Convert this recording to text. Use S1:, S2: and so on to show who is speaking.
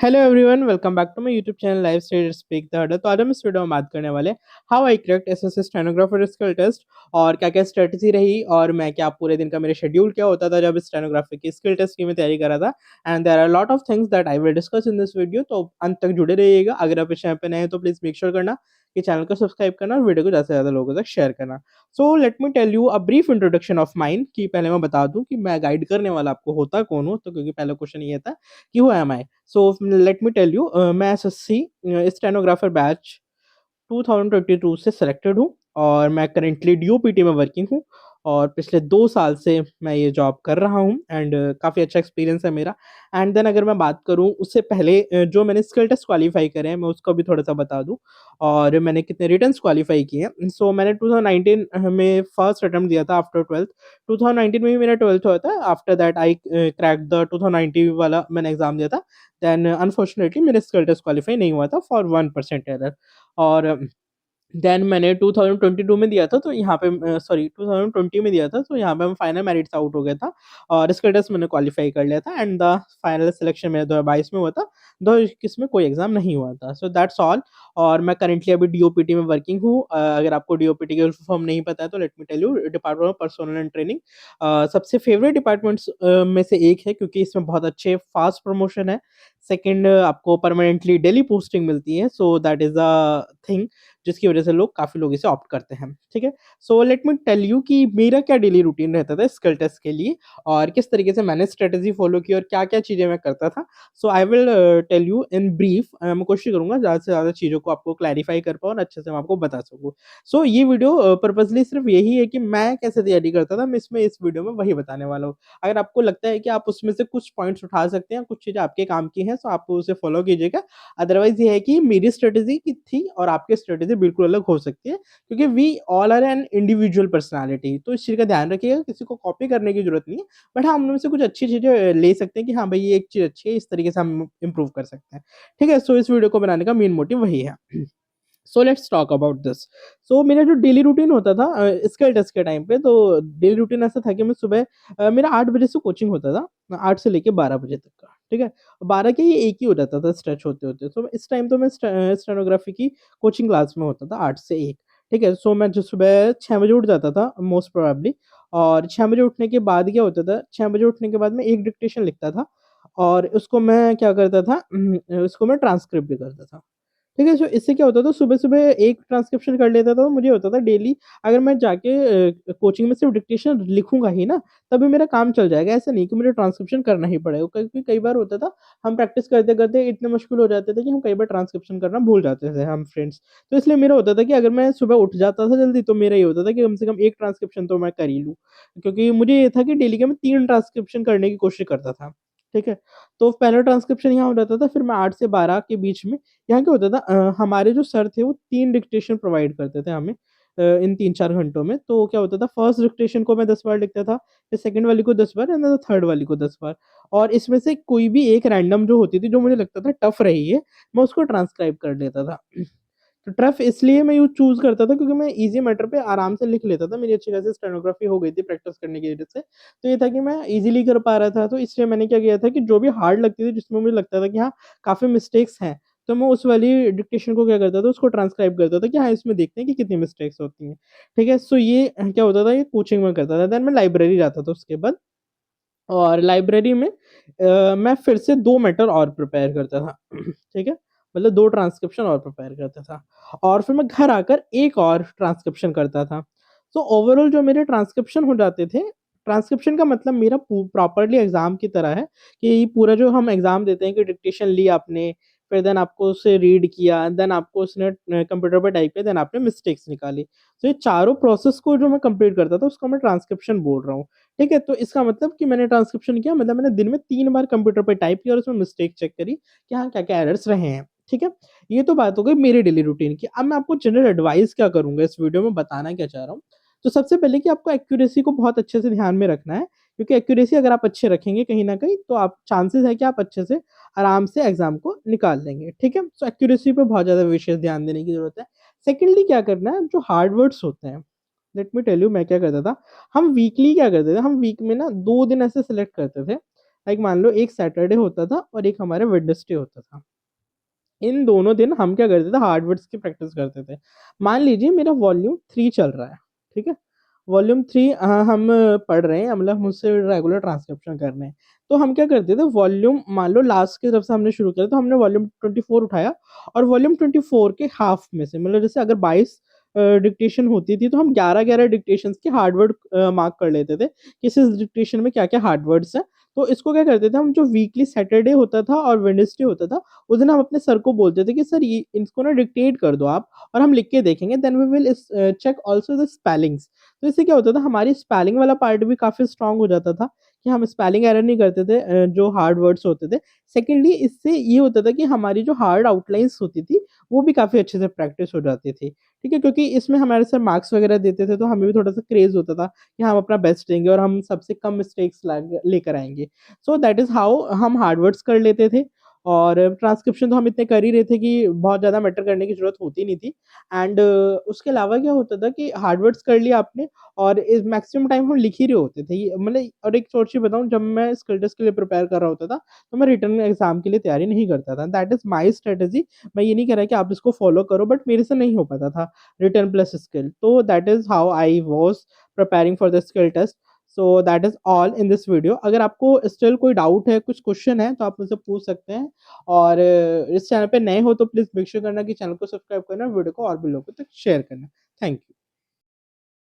S1: Hello everyone, welcome back to my YouTube channel live stage speak the herder. तो आज हम इस video में बात करने वाले how I cracked SSC stenographer skill test और क्या क्या स्ट्रेटजी रही और मैं क्या पूरे दिन का मेरा शेड्यूल क्या होता था जब स्टेनोग्राफी की स्किल टेस्ट की मैं तैयारी कर रहा था। And there are lot of things that I will discuss in this video, तो अंत तक जुड़े रहिएगा। अगर आप इस चैनल पे नए हैं तो प्लीज मेक श्योर करना कि चैनल को सब्सक्राइब करना और वीडियो को ज़्यादा से ज़्यादा लोगों तक शेयर करना। So let me tell you a brief introduction of mine, कि पहले मैं बता दूं कि मैं गाइड करने वाला आपको होता कौन हूँ, तो क्योंकि पहला क्वेश्चन ये था कि who am I. So let me tell you, मैं एसएससी स्टेनोग्राफर बैच 2022 से सिलेक्टेड हूँ और मैं करेंटली डीओपीटी में वर्किंग हूँ और पिछले 2 साल से मैं ये जॉब कर रहा हूँ। एंड काफ़ी अच्छा एक्सपीरियंस है मेरा। एंड देन अगर मैं बात करूँ उससे पहले जो मैंने स्किल टेस्ट क्वालिफाई करे हैं मैं उसको भी थोड़ा सा बता दूँ और मैंने कितने रिटर्न्स क्वालिफाई किए हैं। सो मैंने 2019 में फर्स्ट अटेम्प्ट दिया था आफ्टर 12th। 2019 में ही मेरा 12th हुआ था। After that I crack the 2019 वाला मैंने एग्जाम दिया था। देन अनफॉर्चुनेटली मेरे स्किल टेस्ट क्वालिफाई नहीं हुआ था फॉर 1% एरर। और देन मैंने 2022 में दिया था, तो यहाँ पे सॉरी 2020 में दिया था, तो यहाँ पे मैं फाइनल मेरिट से आउट हो गया था और इसका टेस्ट मैंने क्वालिफाई कर लिया था। एंड द फाइनल सिलेक्शन मेरा 2022 में हुआ था। 2021 में कोई एग्जाम नहीं हुआ था। So that's all. और मैं करेंटली अभी डीओपीटी में वर्किंग हूँ। अगर आपको डीओपीटी के फुल फॉर्म नहीं पता है तो let me tell you, department of personal and training सबसे फेवरेट डिपार्टमेंट्स में से एक है, क्योंकि इसमें बहुत अच्छे फास्ट प्रमोशन है। सेकेंड, आपको परमानेंटली डेली पोस्टिंग मिलती है। So that is a thing जिसकी वजह से काफी लोग इसे ऑप्ट करते हैं। ठीक है। So let me tell you कि मेरा क्या डेली रूटीन रहता था स्किल टेस्ट के लिए और किस तरीके से मैंने स्ट्रेटेजी फॉलो की और क्या क्या चीजें मैं करता था। So I will tell you in brief. मैं कोशिश करूंगा ज्यादा से ज्यादा चीजों को आपको क्लैरिफाई कर पाऊँ और अच्छे से मैं आपको बता सकूँ। सो ये वीडियो पर्पजली सिर्फ यही है कि मैं कैसे तैयारी करता था, मैं इसमें इस वीडियो में वही बताने वाला हूँ। अगर आपको लगता है कि आप उसमें से कुछ पॉइंट्स उठा सकते हैं, कुछ चीजें आपके काम की हैं, तो आप उसे फॉलो कीजिएगा। अदरवाइज ये है कि मेरी स्ट्रेटेजी की थी और आपकी स्ट्रेटेजी बिल्कुल अलग हो सकती है, क्योंकि we all are an individual personality. तो इस चीज़ का ध्यान रखिएगा, किसी को कॉपी करने की जरूरत नहीं है, बट हाँ उनमें से कुछ अच्छी चीज़ें ले सकते हैं कि हाँ भाई ये एक चीज़ अच्छी है, इस तरीके से हम इम्प्रूव कर सकते हैं। ठीक है। सो इस वीडियो को बनाने का मेन मोटिव वही है। So let's talk about this. So मेरा जो डेली रूटीन होता था स्किल टेस्ट के टाइम पे, तो डेली रूटीन ऐसा था कि मैं सुबह मेरा 8 बजे से कोचिंग होता था, 8 से लेके 12 बजे तक का। ठीक है। 12 के ये एक ही हो जाता था स्ट्रेच होते होते। सो इस टाइम तो मैं स्टेनोग्राफी की कोचिंग क्लास में होता था 8 से 1। ठीक है। सो मैं जो सुबह 6 बजे उठ जाता था मोस्ट प्रोबेबली। और 6 बजे उठने के बाद क्या होता था, 6 बजे उठने के बाद मैं एक डिक्टेशन लिखता था और उसको मैं क्या करता था, उसको मैं ट्रांसक्रिप्ट भी करता था। ठीक है। सो इससे क्या होता था, सुबह-सुबह एक ट्रांसक्रिप्शन कर लेता था, मुझे होता था डेली अगर मैं जाके कोचिंग में सिर्फ डिक्टेशन लिखूँगा ही ना, तभी मेरा काम चल जाएगा। ऐसा नहीं कि मुझे ट्रांसक्रिप्शन करना ही पड़ेगा, क्योंकि कई बार होता था, हम प्रैक्टिस करते-करते इतने मुश्किल हो जाते थे कि हम कई बार ट्रांसक्रिप्शन करना भूल जाते थे हम फ्रेंड्स। तो इसलिए मेरा होता था कि अगर मैं सुबह उठ जाता था जल्दी, तो मेरा ये होता था कि कम से कम 1 ट्रांसक्रिप्शन तो मैं कर ही लूँ। क्योंकि मुझे ये था कि डेली के मैं 3 ट्रांसक्रिप्शन करने की कोशिश करता था। ठीक है। तो पहला ट्रांसक्रिप्शन यहाँ हो जाता था, फिर मैं 8 से 12 के बीच में यहाँ क्या होता था, हमारे जो सर थे वो 3 डिक्टेशन प्रोवाइड करते थे हमें इन 3-4 घंटों में। तो क्या होता था, फर्स्ट डिक्टेशन को मैं 10 बार लिखता था, फिर सेकंड वाली को 10 बार एंड थर्ड वाली को 10 बार। और इसमें से कोई भी एक रैंडम जो होती थी, जो मुझे लगता था टफ रही है, मैं उसको ट्रांसक्राइब कर लेता था। तो टफ इसलिए मैं यूँ चूज़ करता था क्योंकि मैं ईज़ी मैटर पे आराम से लिख लेता था। मेरी अच्छी खासी स्टेनोग्राफी हो गई थी प्रैक्टिस करने की वजह से। तो ये था कि मैं ईज़िली कर पा रहा था, तो इसलिए मैंने क्या किया था कि जो भी हार्ड लगती थी, जिसमें मुझे लगता था कि हाँ, काफ़ी मिस्टेक्स हैं, तो मैं उस वाली डिक्टेशन को क्या करता था, उसको ट्रांसक्राइब करता था कि हाँ, इसमें देखते हैं कि कितनी मिस्टेक्स होती हैं। ठीक है? सो ये क्या होता था, ये कोचिंग में करता था। देन मैं लाइब्रेरी जाता था उसके बाद और लाइब्रेरी में मैं फिर से 2 मैटर और प्रिपेयर करता था। ठीक है? मतलब 2 ट्रांसक्रिप्शन और प्रिपेयर करता था और फिर मैं घर आकर एक और ट्रांसक्रिप्शन करता था। तो ओवरऑल जो मेरे ट्रांसक्रिप्शन हो जाते थे, ट्रांसक्रिप्शन का मतलब मेरा प्रॉपर्ली एग्ज़ाम की तरह है कि पूरा जो हम एग्ज़ाम देते हैं कि डिक्टेशन ली आपने, फिर देन आपको उसे रीड किया, देन आपको उसने कंप्यूटर पे टाइप किया, देन आपने मिस्टेक्स निकाली। तो ये चारों प्रोसेस को जो मैं कंप्लीट करता था, उसको मैं ट्रांसक्रिप्शन बोल रहा हूँ। ठीक है? तो इसका मतलब कि मैंने ट्रांसक्रिप्शन किया, मतलब मैंने दिन में 3 बार कंप्यूटर पे टाइप किया और उसमें मिस्टेक चेक करी कि हाँ, क्या-क्या एरर्स रहे हैं। ठीक है? ये तो बात हो गई मेरे डेली रूटीन की। अब मैं आपको जनरल एडवाइस क्या करूँगा इस वीडियो में, बताना क्या चाह रहा हूँ। तो सबसे पहले कि आपको एक्यूरेसी को बहुत अच्छे से ध्यान में रखना है, क्योंकि एक्यूरेसी अगर आप अच्छे रखेंगे कहीं न कहीं, तो आप चांसेस है कि आप अच्छे से आराम से एग्ज़ाम को निकाल लेंगे। ठीक है? सो एक्यूरेसी पे बहुत ज़्यादा विशेष ध्यान देने की ज़रूरत है। सेकंडली क्या करना है, जो हार्ड वर्ड्स होते हैं, लेट मी टेल यू मैं क्या करता था, हम वीकली क्या करते थे, हम वीक में ना 2 दिन ऐसे सेलेक्ट करते थे, लाइक मान लो एक सैटरडे होता था और एक हमारा वेडनेसडे होता था। इन दोनों दिन हम क्या करते थे, हार्ड वर्ड्स की प्रैक्टिस करते थे। मान लीजिए मेरा वॉल्यूम 3 चल रहा है, ठीक है? वॉल्यूम 3 हम पढ़ रहे हैं, मतलब मुझसे रेगुलर ट्रांसक्रिप्शन कर रहे हैं। तो हम क्या करते थे, वॉल्यूम मान लो लास्ट की तरफ से हमने शुरू किया तो हमने वॉल्यूम 24 उठाया और वॉल्यूम 24 के हाफ में से, मतलब जैसे अगर 22 डिक्टेशन होती थी तो हम 11-11 डिक्टेशंस के हार्ड वर्ड मार्क कर लेते थे कि इस डिक्टेशन में क्या-क्या हार्ड वर्ड्स हैं। तो इसको क्या करते थे हम, जो वीकली सैटरडे होता था और वेडनेसडे होता था, उस दिन हम अपने सर को बोलते थे कि सर ये इसको ना डिक्टेट कर दो आप और हम लिख के देखेंगे, then we will check also the spellings. तो इससे क्या होता था, हमारी स्पेलिंग वाला पार्ट भी काफ़ी स्ट्रांग हो जाता था कि हम स्पेलिंग एरर नहीं करते थे जो हार्ड वर्ड्स होते थे। सेकेंडली इससे ये होता था कि हमारी जो हार्ड आउटलाइन्स होती थी, वो भी काफ़ी अच्छे से प्रैक्टिस हो जाती थी, ठीक है? क्योंकि इसमें हमारे सर मार्क्स वगैरह देते थे तो हमें भी थोड़ा-सा क्रेज़ होता था कि हम अपना बेस्ट देंगे और हम सबसे कम मिस्टेक्स ला लेकर आएँगे। सो दैट इज़ हाउ हम हार्ड वर्ड्स कर लेते थे और ट्रांसक्रिप्शन तो हम इतने कर ही रहे थे कि बहुत ज़्यादा मैटर करने की ज़रूरत होती नहीं थी। एंड उसके अलावा क्या होता था कि हार्ड वर्ड्स कर लिया आपने और इस मैक्सिमम टाइम हम लिख ही रहे होते थे। ये मतलब, और एक और चीज़ बताऊँ, जब मैं स्किल टेस्ट के लिए प्रिपेयर कर रहा होता था, तो मैं रिटन एग्ज़ाम के लिए तैयारी नहीं करता था। That is my strategy. मैं ये नहीं कह रहा कि आप इसको फ़ॉलो करो, बट मेरे से नहीं हो पाता था रिटन प्लस स्किल। तो that is how I was preparing for the skill test. So that is all in this video. अगर आपको स्टिल कोई डाउट है, कुछ क्वेश्चन है, तो आप मुझसे पूछ सकते हैं और इस चैनल पे नए हो तो प्लीज़ मेक श्योर करना कि चैनल को सब्सक्राइब करना, वीडियो को और भी लोगों तक शेयर करना। Thank you.